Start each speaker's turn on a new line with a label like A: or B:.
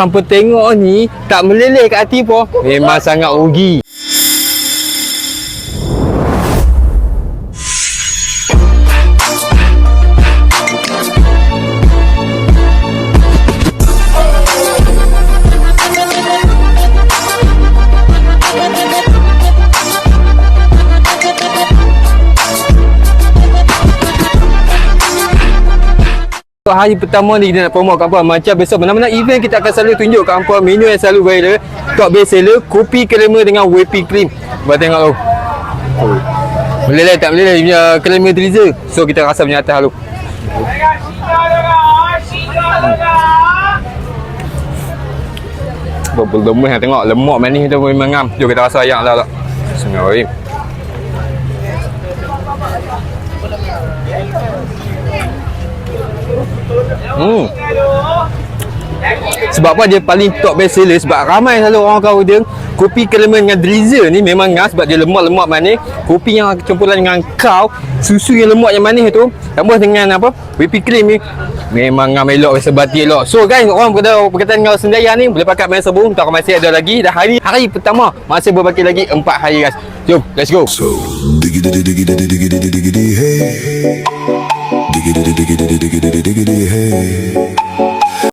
A: Hampa tengok ni tak meleleh kat hati pun. Memang sangat rugi. Hari pertama ni kita nak promote kat hangpa. Macam besok mana-mana event kita akan selalu tunjuk kat hangpa menu yang selalu viral. Top best seller kopi creamer dengan whipping cream. Buat tengok tu. Meleleh tak meleleh dia punya creamer drizzle. So kita rasa punya atas dulu. Bergemes tengok lemak manis tu memang ngam. Jom kita rasa ayam lah. Bismillahirrahmanirrahim. Sebab apa dia paling top best seller? Sebab ramai selalu orang kau dia kopi creamer dengan drizzle ni memang ngam sebab dia lemak-lemak manis. Kopi yang campuran dengan kau, susu yang lemak yang manis tu tambah dengan apa? Whipping cream ni memang ngam elok sebati elok. So guys, orang berkaitan dengan Sendayan ni boleh pakai main sebelum tak masih ada lagi. Dah hari pertama masih berbaki lagi 4 hari guys. Jom, let's go.
B: So, diggity hey. Diggity hey.